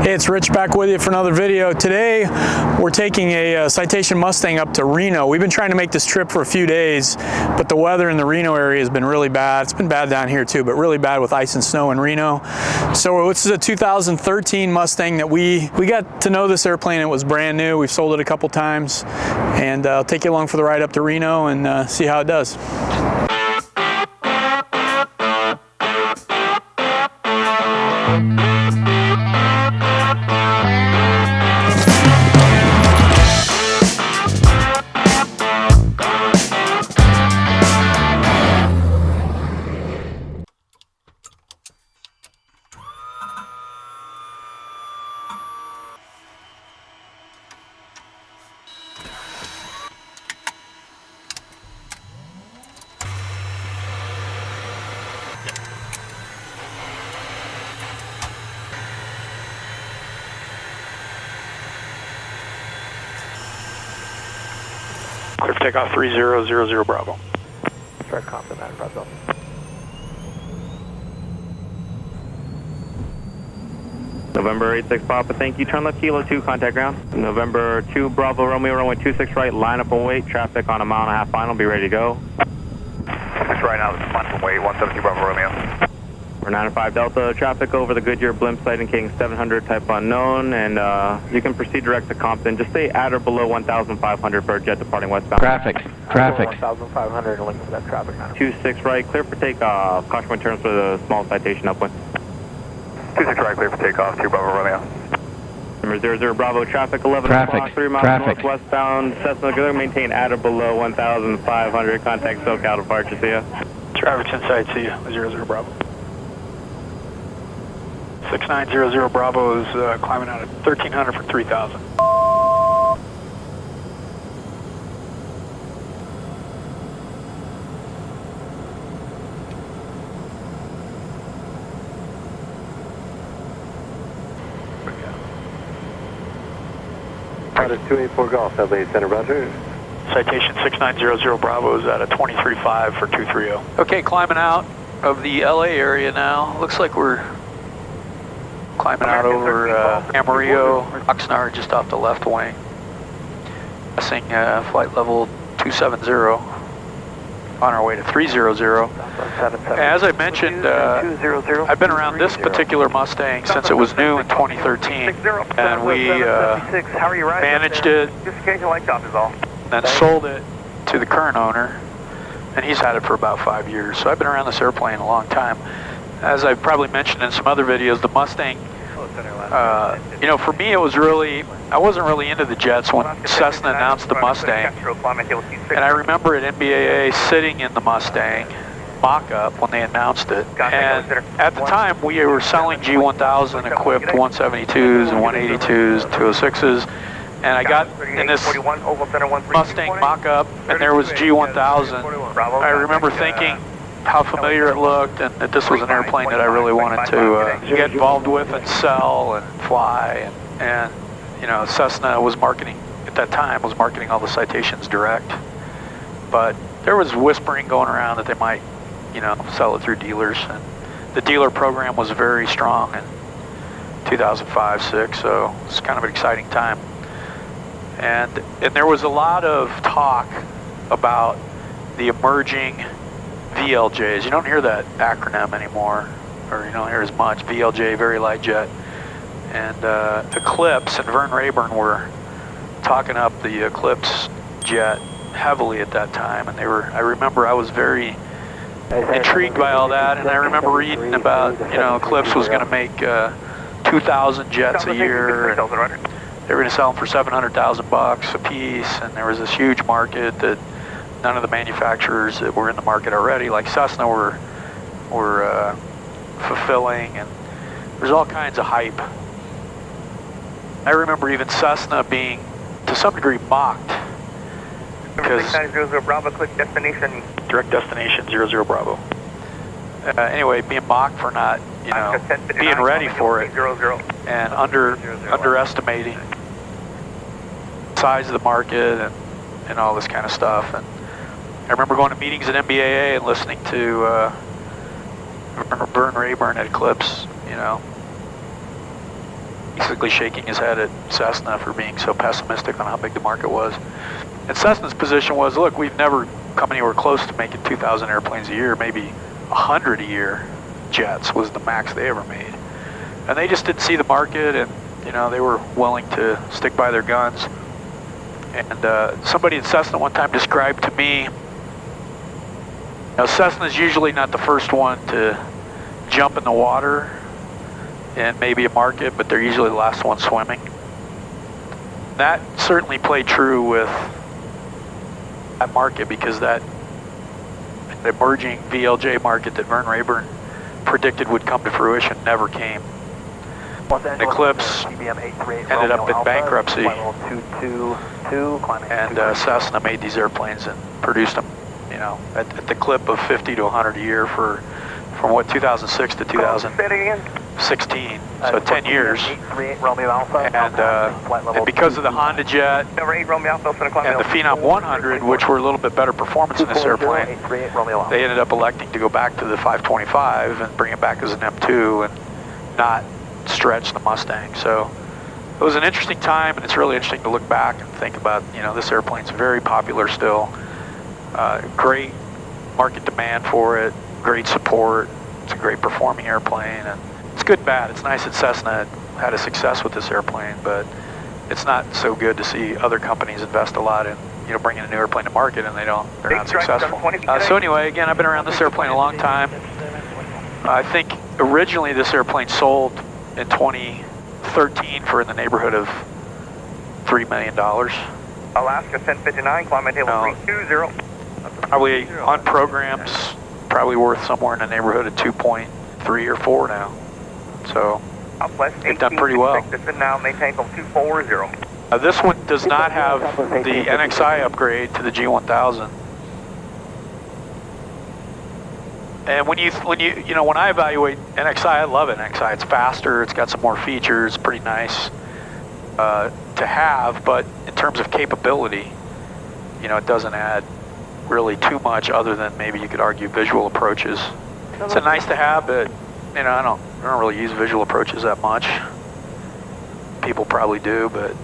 Hey, it's Rich back with you for another video. Today we're taking a Citation Mustang up to Reno. We've been trying to make this trip for a few days, but the weather in the Reno area has been really bad. It's been bad down here too, but really bad with ice and snow in Reno. So this is a 2013 Mustang that we got to know this airplane. It was brand new. We've sold it a couple times, and I'll take you along for the ride up to Reno and see how it does. Clear for takeoff 3000 Bravo. Start confident, Manor, Bravo. November 86 Papa, thank you. Turn left Kilo 2, contact ground. November 2 Bravo Romeo, runway 26 right, line up and wait. Traffic on a 1.5 mile final, be ready to go. 26 right now, line up and wait, 170 Bravo Romeo. We're 905 Delta, traffic over the Goodyear blimp site indicating 700, type unknown, and you can proceed direct to Compton. Just stay at or below 1,500 for a jet departing westbound. Traffic. 1,500 and looking for that traffic now. 26 right, clear for takeoff. Caution when turns for the small Citation upwind. 26 right, clear for takeoff, 2 Bravo Romeo. Number 00 Bravo, traffic 11 o'clock, 3 miles northwestbound. Cessna, clear, maintain at or below 1,500. Contact SoCal departure, see ya. Traffic's inside, see you, 00 Bravo. 6900 Bravo is climbing out at 1300 for 3000. Out at 284 Golf, LA Center, Roger. Citation 6900 Bravo is at a 23.5 for 230. Okay, climbing out of the LA area now. Looks like we're climbing out over Amarillo, Oxnard, just off the left wing. Passing flight level 270 on our way to 300. As I mentioned, I've been around this particular Mustang since it was new in 2013, and we managed it, then sold it to the current owner, and he's had it for about 5 years. So I've been around this airplane a long time. As I've probably mentioned in some other videos, the Mustang, you know, for me it was really, I wasn't really into the jets when Cessna announced the Mustang. And I remember at NBAA sitting in the Mustang mock-up when they announced it. And at the time we were selling G1000 equipped 172s and 182s, 206s. And I got in this Mustang mock-up and there was G1000. I remember thinking how familiar it looked, and that this was an airplane that I really wanted to get involved with and sell and fly. And you know, Cessna was marketing, at that time, was marketing all the Citations direct. But there was whispering going around that they might, you know, sell it through dealers. And the dealer program was very strong in 2005-06, so it's kind of an exciting time. And there was a lot of talk about the emerging VLJs. You don't hear that acronym anymore, or you don't hear as much. VLJ, very light jet. And Eclipse and Vern Rayburn were talking up the Eclipse jet heavily at that time, and they were, I remember I was very intrigued by all that, and I remember reading about, you know, Eclipse was going to make 2,000 jets a year, and they were going to sell them for $700,000 a piece, and there was this huge market that none of the manufacturers that were in the market already, like Cessna, were fulfilling, and there's all kinds of hype. I remember even Cessna being, to some degree, mocked. Because 6900 Bravo, click destination. Direct destination 00 Bravo. Anyway, being mocked for not, you know, being ready for it, and underestimating the size of the market and all this kind of stuff. And I remember going to meetings at NBAA and listening to Vern Rayburn at Eclipse, you know. He basically shaking his head at Cessna for being so pessimistic on how big the market was. And Cessna's position was, look, we've never come anywhere close to making 2,000 airplanes a year, maybe 100 a year. Jets was the max they ever made. And they just didn't see the market, and you know, they were willing to stick by their guns. And somebody at Cessna one time described to me, now Cessna's usually not the first one to jump in the water in maybe a market, but they're usually the last one swimming. That certainly played true with that market, because that emerging VLJ market that Vern Rayburn predicted would come to fruition never came. Eclipse ended up in bankruptcy, and Cessna made these airplanes and produced them, you know, at the clip of 50 to 100 a year from what, 2006 to 2016, so 10 years. And because of the Honda Jet and the Phenom 100, which were a little bit better performance in this airplane, they ended up electing to go back to the 525 and bring it back as an M2 and not stretch the Mustang. So it was an interesting time, and it's really interesting to look back and think about, you know, this airplane's very popular still. Great market demand for it, great support. It's a great performing airplane, and it's good and bad. It's nice that Cessna had a success with this airplane, but it's not so good to see other companies invest a lot in, you know, bringing a new airplane to market and they're not successful. So anyway, again, I've been around this airplane a long time. I think originally this airplane sold in 2013 for in the neighborhood of $3 million. Alaska 1059, climate table 320. Probably on programs, probably worth somewhere in the neighborhood of 2.3 or 4 now. So they've done pretty well. Now maintained on 240. This one does not have the NXI upgrade to the G1000. And when I evaluate NXI, I love NXI. It's faster, it's got some more features, pretty nice to have, but in terms of capability, you know, it doesn't add really too much other than maybe you could argue visual approaches. It's a nice to have, but you know, I don't really use visual approaches that much. People probably do, but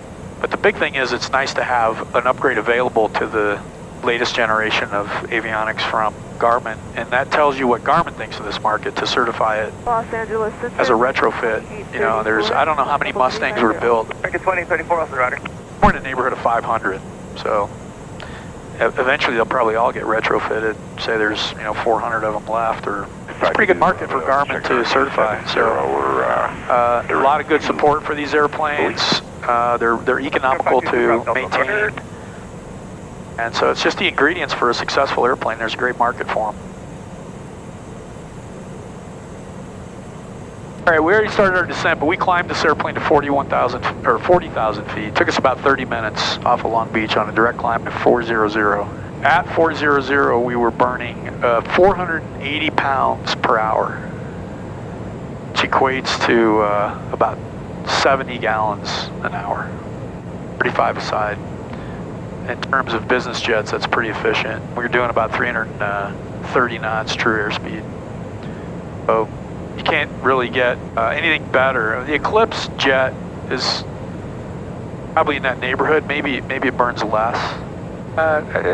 the big thing is it's nice to have an upgrade available to the latest generation of avionics from Garmin, and that tells you what Garmin thinks of this market to certify it as a retrofit. You know, I don't know how many Mustangs were built. We're in the neighborhood of 500, so eventually they'll probably all get retrofitted. Say there's, you know, 400 of them left, or it's a pretty good market for Garmin to certify. So a lot of good support for these airplanes. They're economical to maintain. And so it's just the ingredients for a successful airplane. There's a great market for them. All right, we already started our descent, but we climbed this airplane to 40,000 feet. It took us about 30 minutes off of Long Beach on a direct climb to 400. At 400, we were burning 480 pounds per hour, which equates to about 70 gallons an hour, 35 a side. In terms of business jets, that's pretty efficient. We were doing about 330 knots true airspeed. So you can't really get anything better. The Eclipse jet is probably in that neighborhood. Maybe it burns less.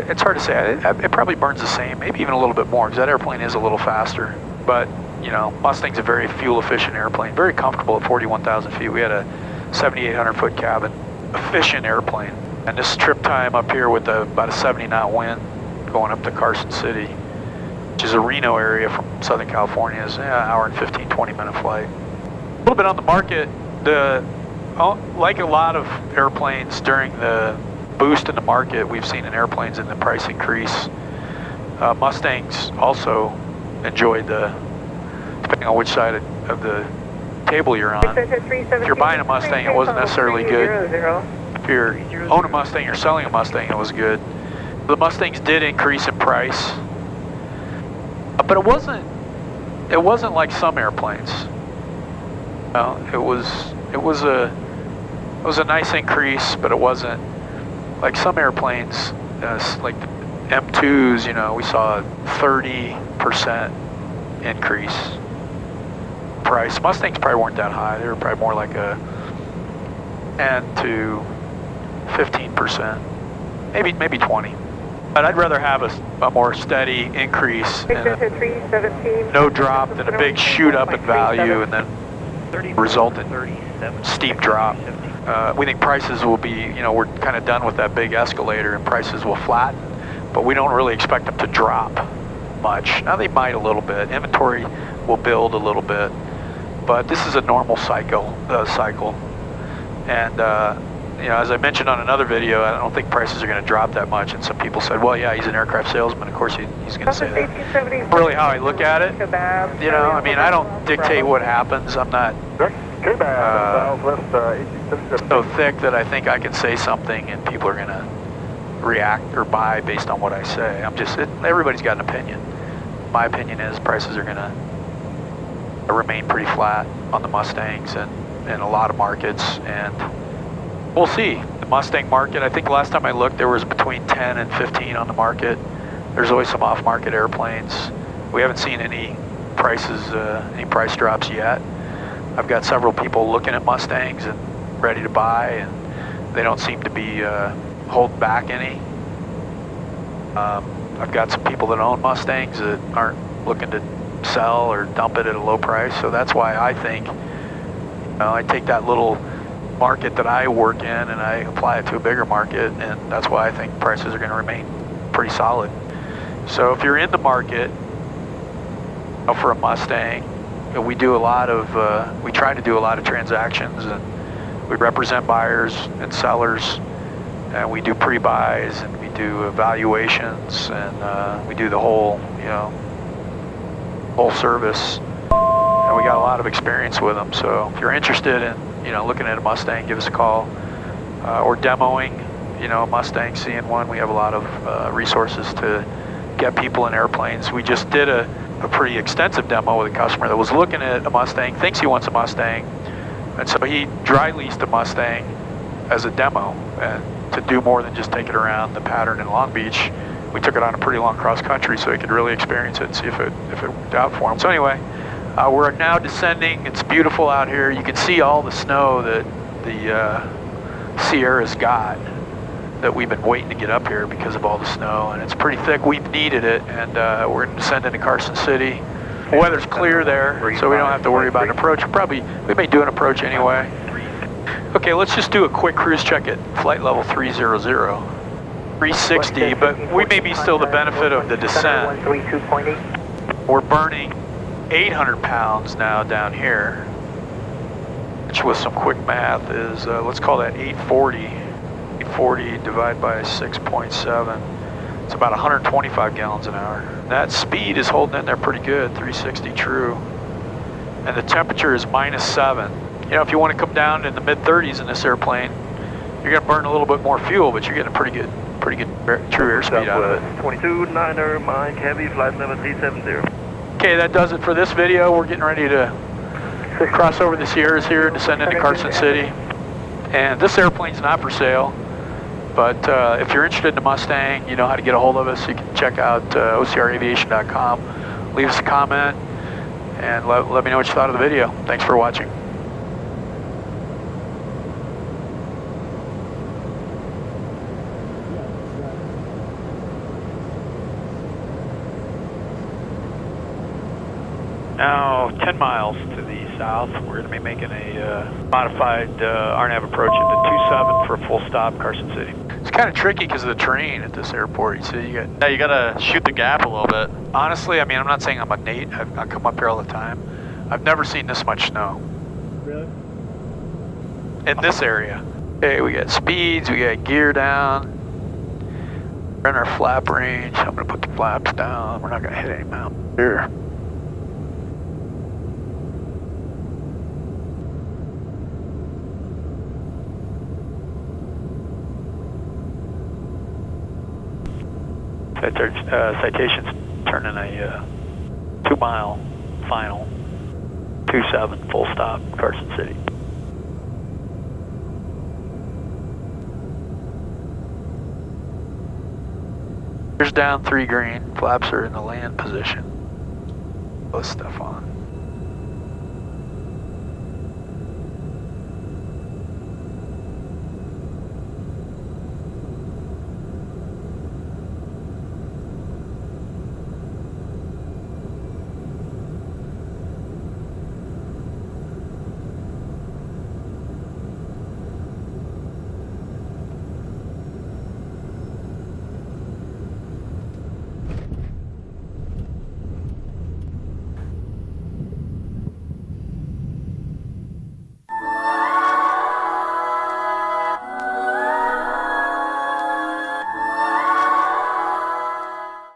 It's hard to say. It probably burns the same, maybe even a little bit more, because that airplane is a little faster. But you know, Mustang's a very fuel-efficient airplane, very comfortable at 41,000 feet. We had a 7,800-foot cabin, efficient airplane. And this trip time up here with about a 70-knot wind going up to Carson City, which is a Reno area from Southern California, is an hour and 15, 20-minute flight. A little bit on the market, like a lot of airplanes during the boost in the market, we've seen in airplanes in the price increase. Mustangs also enjoyed depending on which side of the table you're on. If you're buying a Mustang, it wasn't necessarily good. If you own a Mustang or selling a Mustang, it was good. The Mustangs did increase in price, but it wasn't like some airplanes. It was a nice increase, but it wasn't like some airplanes, like the M2s. You know, we saw a 30% increase price. Mustangs probably weren't that high. They were probably more like a 10 to 15%, maybe 20. But I'd rather have a more steady increase and no drop than a big shoot up in value and then result in steep drop. We think prices will be, you know, we're kind of done with that big escalator and prices will flatten, but we don't really expect them to drop much. Now they might a little bit. Inventory will build a little bit, but this is a normal cycle. And you know, as I mentioned on another video, I don't think prices are going to drop that much. And some people said, well, yeah, he's an aircraft salesman. Of course, he's going to say that. Really how I look at it, you know, I mean, I don't dictate what happens. I'm not so thick that I think I can say something and people are going to react or buy based on what I say. Everybody's got an opinion. My opinion is prices are going to remain pretty flat on the Mustangs and in a lot of markets, and we'll see. The Mustang market, I think last time I looked, there was between 10 and 15 on the market. There's always some off-market airplanes. We haven't seen any prices, any price drops yet. I've got several people looking at Mustangs and ready to buy, and they don't seem to be holding back any. I've got some people that own Mustangs that aren't looking to sell or dump it at a low price, so that's why I think, you know, I take that little market that I work in and I apply it to a bigger market, and that's why I think prices are going to remain pretty solid. So if you're in the market, you know, for a Mustang, we do a lot of, we try to do a lot of transactions, and we represent buyers and sellers, and we do pre-buys, and we do evaluations, and we do the whole, you know, whole service, and we got a lot of experience with them. So if you're interested in, you know, looking at a Mustang, give us a call, or demoing, you know, a Mustang, seeing one. We have a lot of resources to get people in airplanes. We just did a pretty extensive demo with a customer that was looking at a Mustang, thinks he wants a Mustang, and so he dry leased a Mustang as a demo, and to do more than just take it around the pattern in Long Beach, we took it on a pretty long cross country so he could really experience it and see if it worked out for him. So anyway, we're now descending. It's beautiful out here. You can see all the snow that the Sierra's got, that we've been waiting to get up here because of all the snow, and it's pretty thick. We've needed it, and we're going to descend into Carson City. The weather's clear there, so we don't have to worry about an approach. We may do an approach anyway. Okay, let's just do a quick cruise check at flight level 300, 360, but we may be still the benefit of the descent. We're burning 800 pounds now down here, which with some quick math is, let's call that 840. 840 divided by 6.7. It's about 125 gallons an hour. That speed is holding in there pretty good, 360 true. And the temperature is -7. You know, if you want to come down in the mid-30s in this airplane, you're going to burn a little bit more fuel, but you're getting a pretty good true airspeed out of it. 22-9er, Mike, heavy, flight level 370. Okay, that does it for this video. We're getting ready to cross over the Sierras here, descend into Carson City. And this airplane's not for sale, but if you're interested in the Mustang, you know how to get a hold of us. You can check out ocraviation.com, leave us a comment, and let me know what you thought of the video. Thanks for watching. Now 10 miles to the south, we're going to be making a modified RNAV approach into 27 for a full stop, Carson City. It's kind of tricky because of the terrain at this airport. You see, you got to shoot the gap a little bit. Honestly, I mean, I'm not saying I'm a Nate. I come up here all the time. I've never seen this much snow. Really? In this area. Okay, we got speeds, we got gear down. We're in our flap range. I'm going to put the flaps down. We're not going to hit any mountain here. Citation's turning a 2-mile final, 27 full stop, Carson City. Here's down 3 green, flaps are in the land position. Put stuff on.